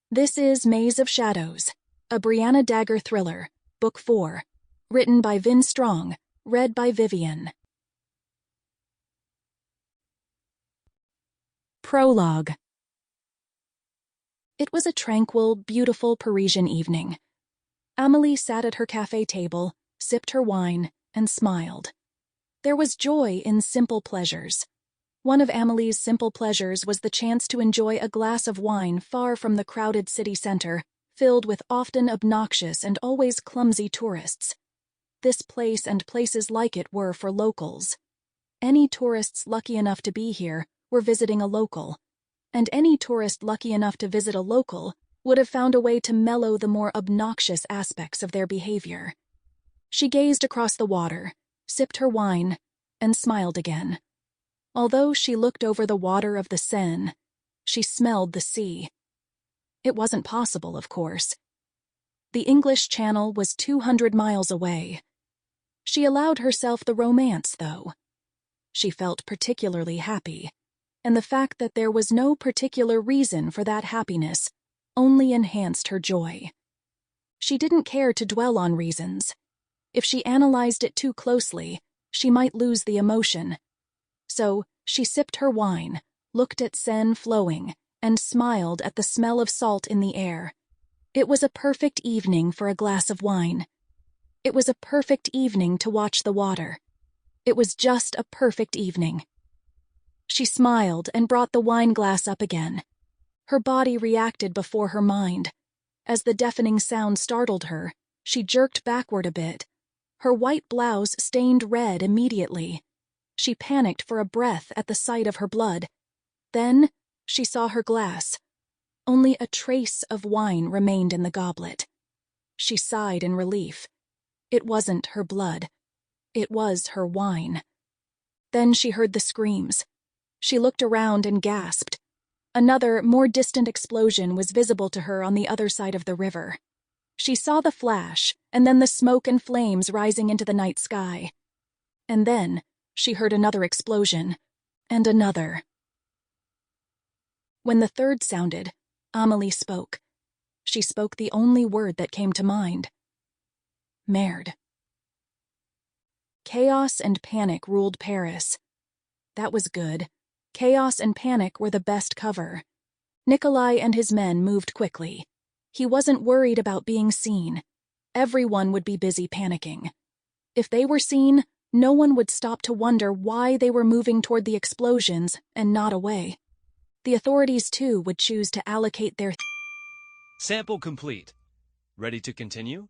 This is Maze of Shadows, a Brianna Dagger Thriller, Book 4, written by Vin Strong, read by Vivienne. Prologue. It was a tranquil, beautiful Parisian evening. Amélie sat at her cafe table, sipped her wine, and smiled. There was joy in simple pleasures. One of Amélie's simple pleasures was the chance to enjoy a glass of wine far from the crowded city center, filled with often obnoxious and always clumsy tourists. This place and places like it were for locals. Any tourists lucky enough to be here were visiting a local, and any tourist lucky enough to visit a local would have found a way to mellow the more obnoxious aspects of their behavior. She gazed across the water, sipped her wine, and smiled again. Although she looked over the water of the Seine, she smelled the sea. It wasn't possible, of course. The English Channel was 200 miles away. She allowed herself the romance, though. She felt particularly happy, and the fact that there was no particular reason for that happiness only enhanced her joy. She didn't care to dwell on reasons. If she analyzed it too closely, she might lose the emotion. So she sipped her wine, looked at Seine flowing, and smiled at the smell of salt in the air. It was a perfect evening for a glass of wine. It was a perfect evening to watch the water. It was just a perfect evening. She smiled and brought the wine glass up again. Her body reacted before her mind. As the deafening sound startled her, she jerked backward a bit. Her white blouse stained red immediately. She panicked for a breath at the sight of her blood. Then she saw her glass. Only a trace of wine remained in the goblet. She sighed in relief. It wasn't her blood. It was her wine. Then she heard the screams. She looked around and gasped. Another, more distant explosion was visible to her on the other side of the river. She saw the flash, and then the smoke and flames rising into the night sky. And then she heard another explosion, and another. When the third sounded, Amélie spoke. She spoke the only word that came to mind. Merde. Chaos and panic ruled Paris. That was good. Chaos and panic were the best cover. Nikolai and his men moved quickly. He wasn't worried about being seen. Everyone would be busy panicking. If they were seen, no one would stop to wonder why they were moving toward the explosions and not away. The authorities, too, would choose to allocate their... Sample complete. Ready to continue?